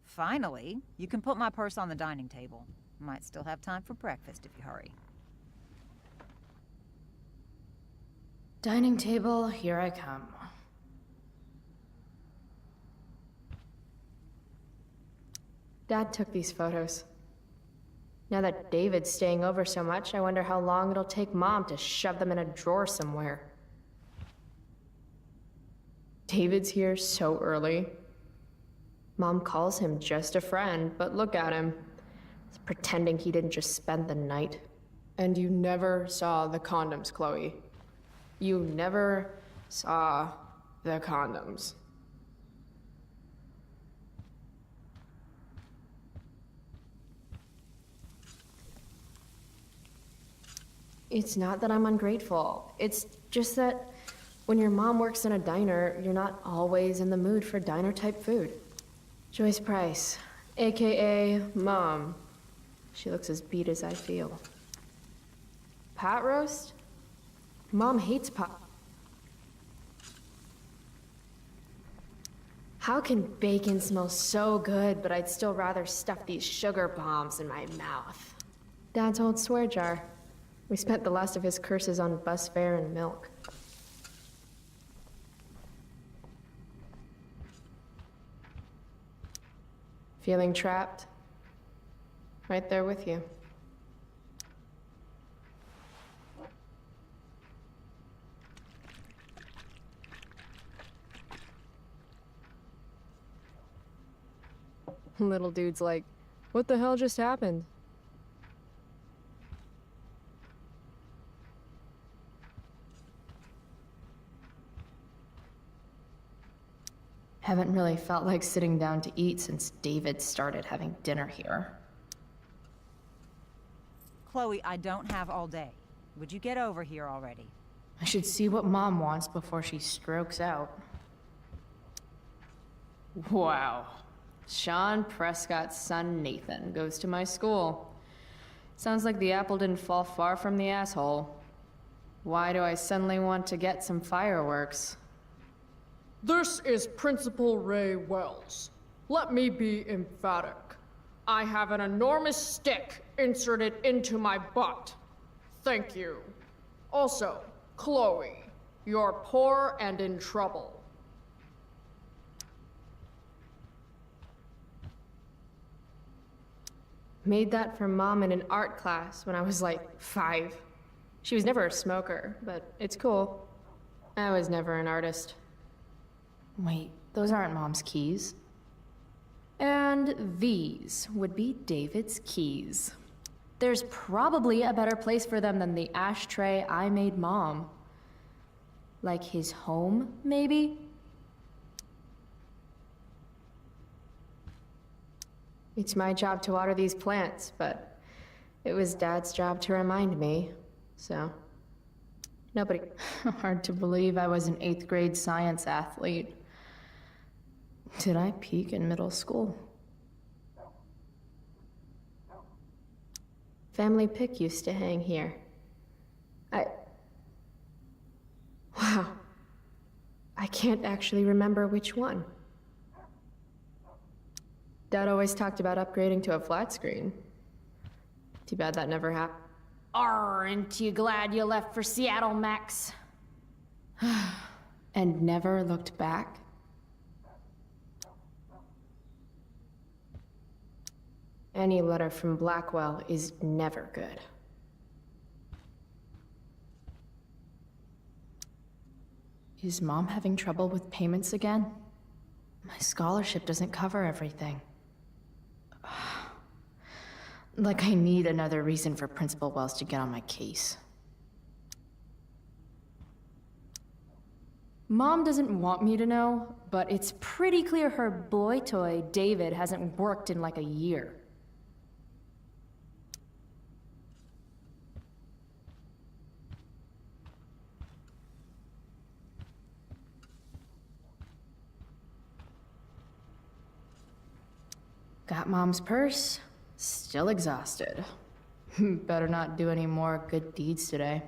Finally, you can put my purse on the dining table. Might still have time for breakfast if you hurry. Dining table, here I come. Dad took these photos. Now that David's staying over so much, I wonder how long it'll take Mom to shove them in a drawer somewhere. David's here so early. Mom calls him just a friend, but look at him. He's pretending he didn't just spend the night. And you never saw the condoms, Chloe. You never saw the condoms. It's not that I'm ungrateful. It's just that when your mom works in a diner, you're not always in the mood for diner-type food. Joyce Price, aka Mom. She looks as beat as I feel. Pot roast? Mom hates pot. How can bacon smell so good, but I'd still rather stuff these sugar bombs in my mouth? Dad's old swear jar. We spent the last of his curses on bus fare and milk. Feeling trapped? Right there with you. Little dude's like, what the hell just happened? Haven't really felt like sitting down to eat since David started having dinner here. Chloe, I don't have all day. Would you get over here already? I should see what Mom wants before she strokes out. Wow. Sean Prescott's son Nathan goes to my school. Sounds like the apple didn't fall far from the asshole. Why do I suddenly want to get some fireworks? This is Principal Ray Wells. Let me be emphatic. I have an enormous stick inserted into my butt. Thank you. Also, Chloe, you're poor and in trouble. Made that for Mom in an art class when I was like 5. She was never a smoker, but it's cool. I was never an artist. Wait, those aren't Mom's keys. And these would be David's keys. There's probably a better place for them than the ashtray I made Mom. Like his home, maybe? It's my job to water these plants, but it was Dad's job to remind me, so... Nobody... Hard to believe I was an 8th grade science athlete. Did I peak in middle school? Family pic used to hang here. Wow. I can't actually remember which one. Dad always talked about upgrading to a flat screen. Too bad that never happened. Aren't you glad you left for Seattle, Max? And never looked back? Any letter from Blackwell is never good. Is Mom having trouble with payments again? My scholarship doesn't cover everything. Like I need another reason for Principal Wells to get on my case. Mom doesn't want me to know, but it's pretty clear her boy toy, David, hasn't worked in like a year. Got Mom's purse, still exhausted. Better not do any more good deeds today.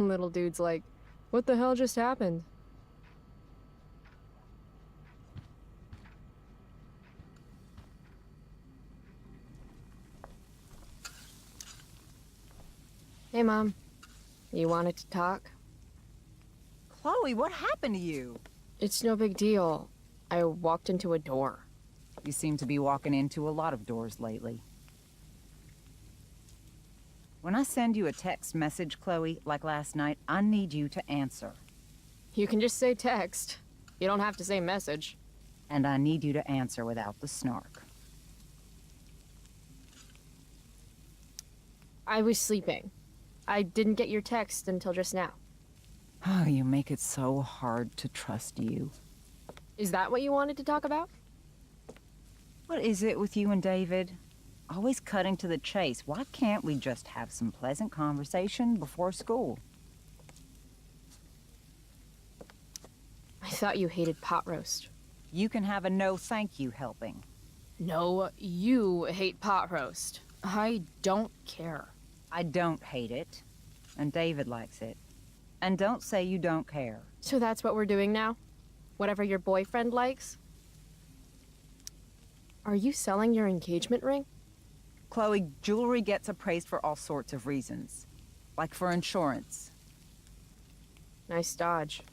Little dude's like, what the hell just happened? Hey, Mom. You wanted to talk? Chloe, what happened to you? It's no big deal. I walked into a door. You seem to be walking into a lot of doors lately. When I send you a text message, Chloe, like last night, I need you to answer. You can just say text. You don't have to say message. And I need you to answer without the snark. I was sleeping. I didn't get your text until just now. Oh, you make it so hard to trust you. Is that what you wanted to talk about? What is it with you and David? Always cutting to the chase. Why can't we just have some pleasant conversation before school? I thought you hated pot roast. You can have a no thank you helping. No, you hate pot roast. I don't care. I don't hate it, and David likes it. And don't say you don't care. So that's what we're doing now? Whatever your boyfriend likes? Are you selling your engagement ring? Chloe, jewelry gets appraised for all sorts of reasons. Like for insurance. Nice dodge.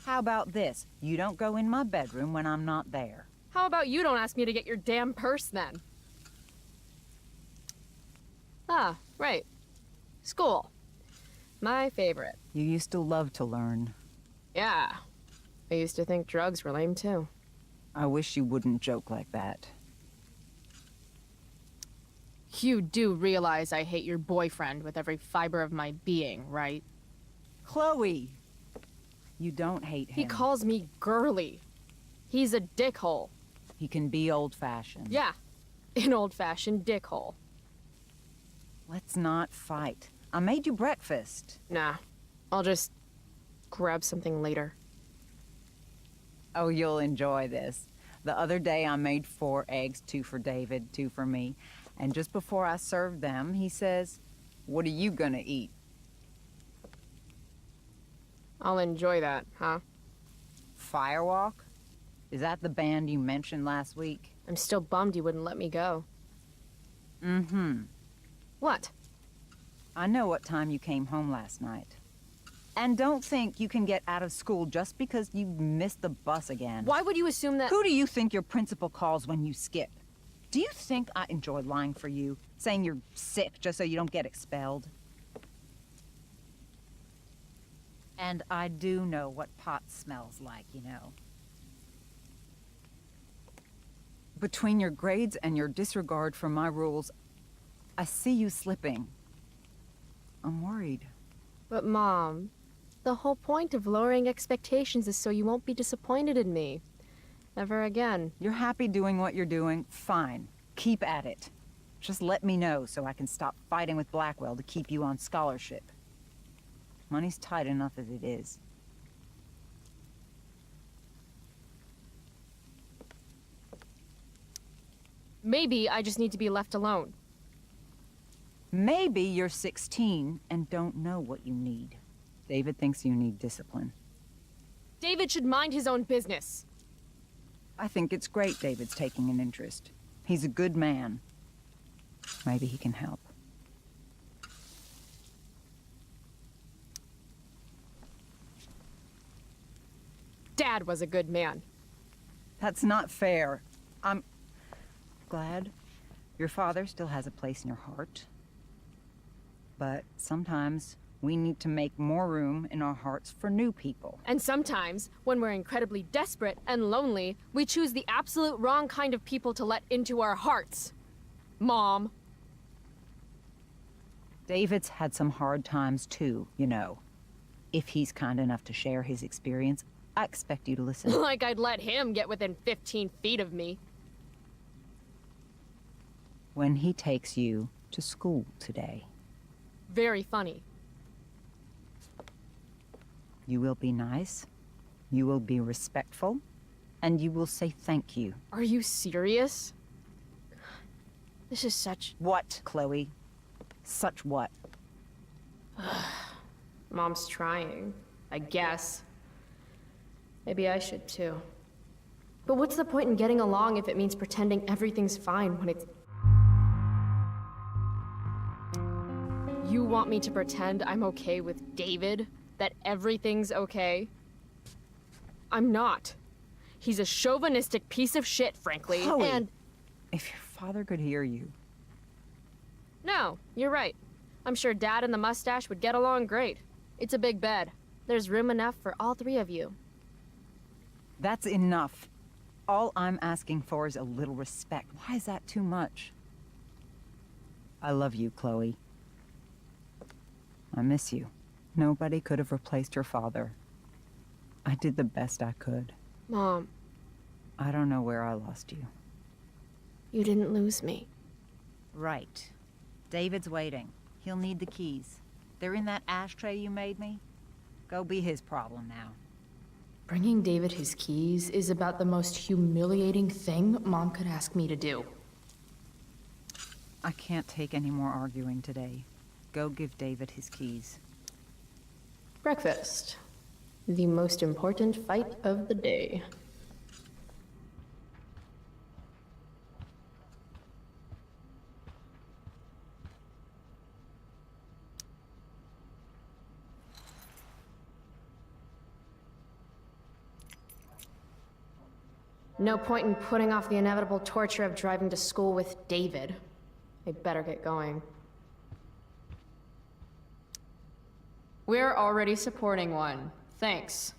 How about this? You don't go in my bedroom when I'm not there. How about you don't ask me to get your damn purse then? Ah, right. School. My favorite. You used to love to learn. Yeah. I used to think drugs were lame too. I wish you wouldn't joke like that. You do realize I hate your boyfriend with every fiber of my being, right? Chloe! You don't hate him. He calls me girly. He's a dickhole. He can be old-fashioned. Yeah, an old-fashioned dickhole. Let's not fight. I made you breakfast. Nah, I'll just grab something later. Oh, you'll enjoy this. The other day I made 4 eggs, 2 for David, 2 for me. And just before I served them, he says, "What are you gonna eat?" I'll enjoy that, huh? Firewalk? Is that the band you mentioned last week? I'm still bummed you wouldn't let me go. Mm-hmm. What? I know what time you came home last night. And don't think you can get out of school just because you missed the bus again. Why would you assume that— Who do you think your principal calls when you skip? Do you think I enjoy lying for you? Saying you're sick just so you don't get expelled? And I do know what pot smells like, you know. Between your grades and your disregard for my rules, I see you slipping. I'm worried. But Mom, the whole point of lowering expectations is so you won't be disappointed in me. Never again. You're happy doing what you're doing? Fine. Keep at it. Just let me know so I can stop fighting with Blackwell to keep you on scholarship. Money's tight enough as it is. Maybe I just need to be left alone. Maybe you're 16 and don't know what you need. David thinks you need discipline. David should mind his own business. I think it's great David's taking an interest. He's a good man. Maybe he can help. Dad was a good man. That's not fair. I'm glad your father still has a place in your heart. But sometimes we need to make more room in our hearts for new people. And sometimes, when we're incredibly desperate and lonely, we choose the absolute wrong kind of people to let into our hearts. Mom. David's had some hard times too, you know. If he's kind enough to share his experience, I expect you to listen. Like I'd let him get within 15 feet of me. When he takes you to school today, Very funny. you will be nice, you will be respectful, and you will say thank you. Are you serious? This is such— What, Chloe? Such what? Mom's trying, I guess. Maybe I should too. But what's the point in getting along if it means pretending everything's fine when it's... You want me to pretend I'm okay with David? That everything's okay? I'm not. He's a chauvinistic piece of shit, frankly, Chloe, and... if your father could hear you. No, you're right. I'm sure Dad and the mustache would get along great. It's a big bed. There's room enough for all three of you. That's enough. All I'm asking for is a little respect. Why is that too much? I love you, Chloe. I miss you. Nobody could have replaced your father. I did the best I could. Mom, I don't know where I lost you. you didn't lose me. Right. David's waiting. He'll need the keys. They're in that ashtray you made me. Go be his problem now. Bringing David his keys is about the most humiliating thing Mom could ask me to do. I can't take any more arguing today. Go give David his keys. Breakfast. The most important fight of the day. No point in putting off the inevitable torture of driving to school with David. I better get going. We're already supporting one. Thanks.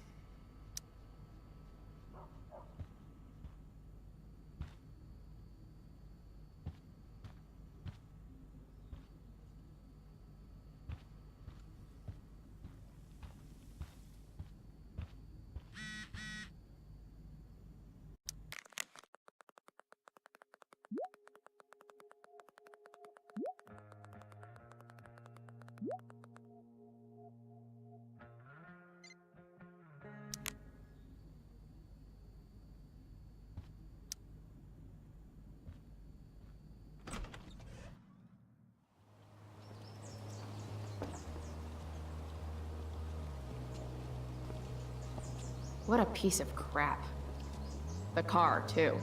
What a piece of crap. The car, too.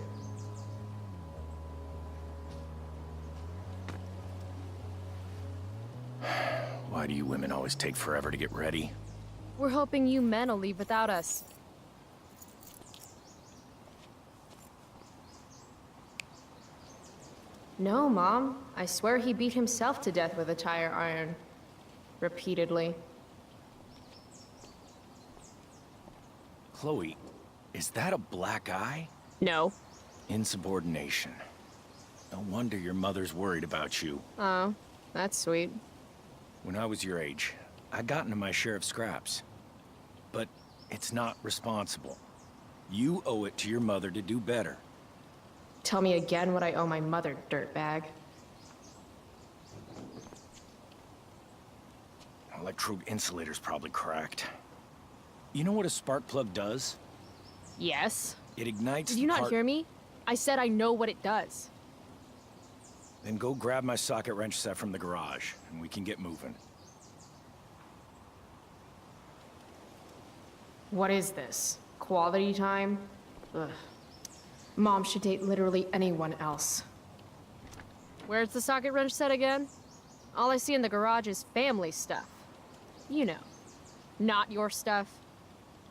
Why do you women always take forever to get ready? We're hoping you men will leave without us. No, Mom. I swear he beat himself to death with a tire iron. Repeatedly. Chloe, is that a black eye? No. Insubordination. No wonder your mother's worried about you. Oh, that's sweet. When I was your age, I got into my share of scraps. But it's not responsible. You owe it to your mother to do better. Tell me again what I owe my mother, dirtbag. Electrode insulator's probably cracked. You know what a spark plug does? Yes. It ignites Did you not hear me? I said I know what it does. Then go grab my socket wrench set from the garage, and we can get moving. What is this? Quality time? Ugh. Mom should date literally anyone else. Where's the socket wrench set again? All I see in the garage is family stuff. You know, not your stuff.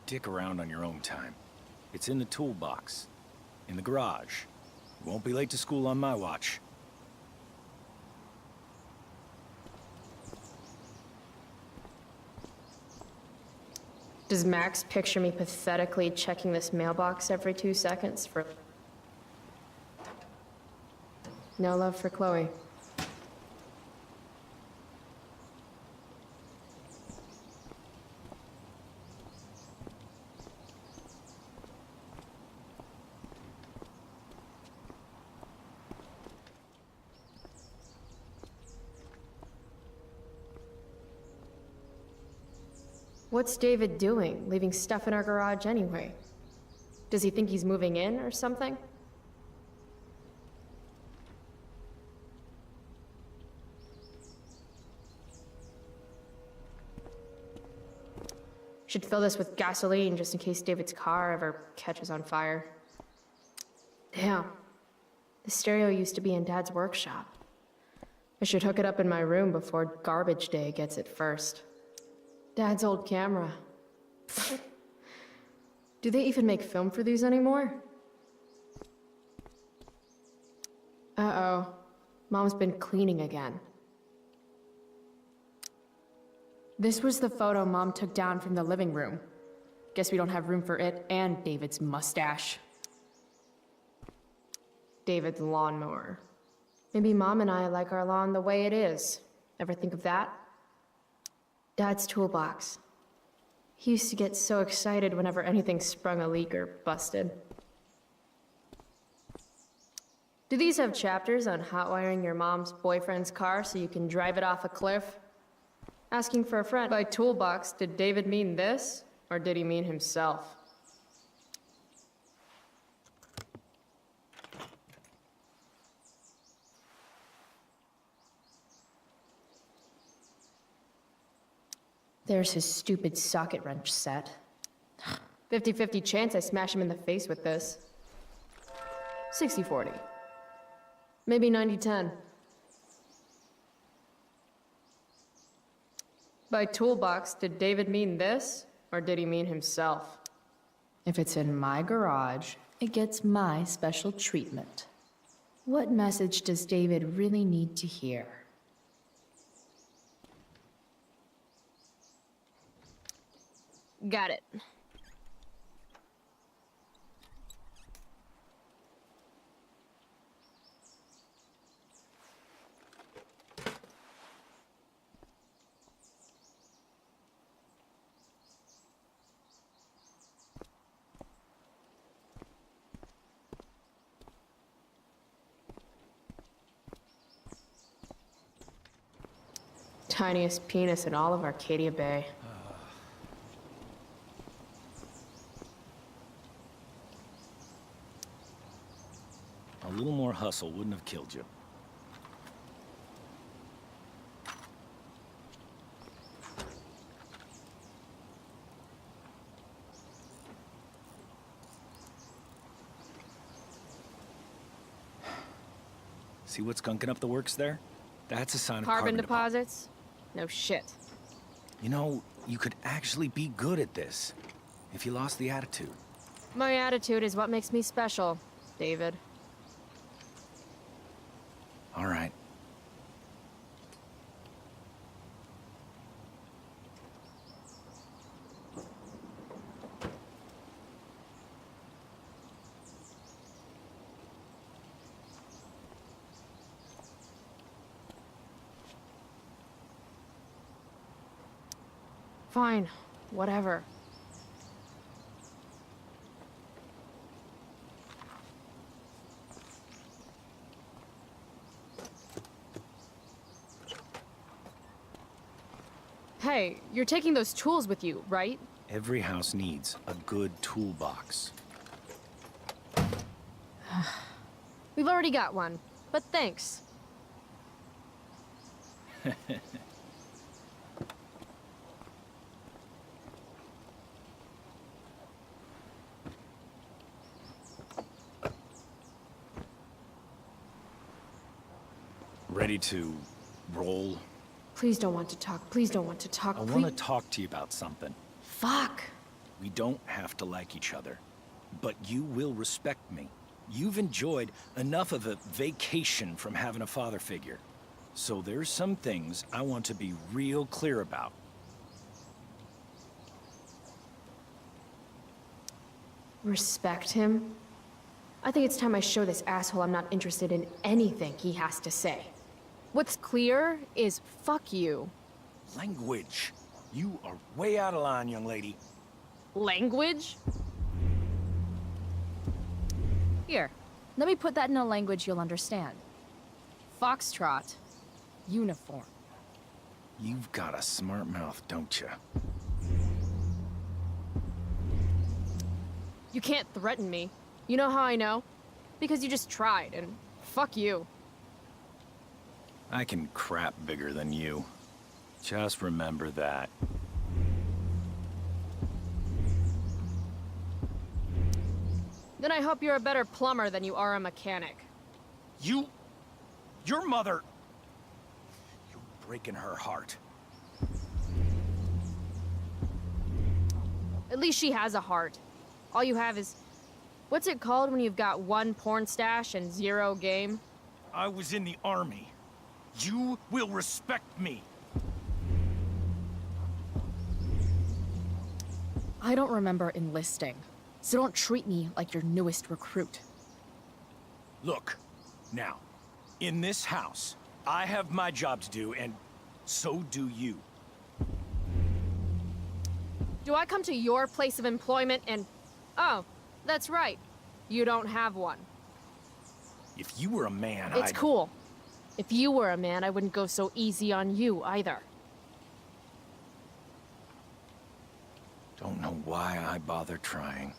Dick around on your own time. It's in the toolbox. In the garage. You won't be late to school on my watch. Does Max picture me pathetically checking this mailbox every 2 seconds for... No love for Chloe. What's David doing, leaving stuff in our garage anyway? Does he think he's moving in or something? Should fill this with gasoline just in case David's car ever catches on fire. Damn. The stereo used to be in Dad's workshop. I should hook it up in my room before garbage day gets it first. Dad's old camera. Do they even make film for these anymore? Uh-oh. Mom's been cleaning again. This was the photo Mom took down from the living room. Guess we don't have room for it and David's mustache. David's lawnmower. Maybe Mom and I like our lawn the way it is. Ever think of that? Dad's toolbox. He used to get so excited whenever anything sprung a leak or busted. Do these have chapters on hotwiring your mom's boyfriend's car so you can drive it off a cliff? Asking for a friend. By toolbox, did David mean this, or did he mean himself? There's his stupid socket wrench set. 50-50 chance I smash him in the face with this. 60-40. Maybe 90-10. By toolbox, did David mean this, or did he mean himself? If it's in my garage, it gets my special treatment. What message does David really need to hear? Got it. Tiniest penis in all of Arcadia Bay. A little more hustle wouldn't have killed you. See what's gunking up the works there? That's a sign of Carbon deposits? No shit. You know, you could actually be good at this if you lost the attitude. My attitude is what makes me special, David. All right. Fine, whatever. Hey, you're taking those tools with you, right? Every house needs a good toolbox. We've already got one, but thanks. Ready to roll? Please don't want to talk. Please don't want to talk. I want to talk to you about something. Fuck. We don't have to like each other, but you will respect me. You've enjoyed enough of a vacation from having a father figure. So there's some things I want to be real clear about. Respect him? I think it's time I show this asshole I'm not interested in anything he has to say. What's clear is fuck you. Language. You are way out of line, young lady. Language? Here, let me put that in a language you'll understand. Foxtrot. Uniform. You've got a smart mouth, don't you? You can't threaten me. You know how I know? Because you just tried, and fuck you. I can crap bigger than you. Just remember that. Then I hope you're a better plumber than you are a mechanic. Your mother... You're breaking her heart. At least she has a heart. All you have is... What's it called when you've got 1 porn stash and 0 game? I was in the army. You will respect me. I don't remember enlisting, so don't treat me like your newest recruit. Look, now, in this house, I have my job to do, and so do you. Do I come to your place of employment and... Oh, that's right. You don't have one. If you were a man, It's cool. If you were a man, I wouldn't go so easy on you, either. Don't know why I bother trying.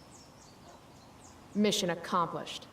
Mission accomplished.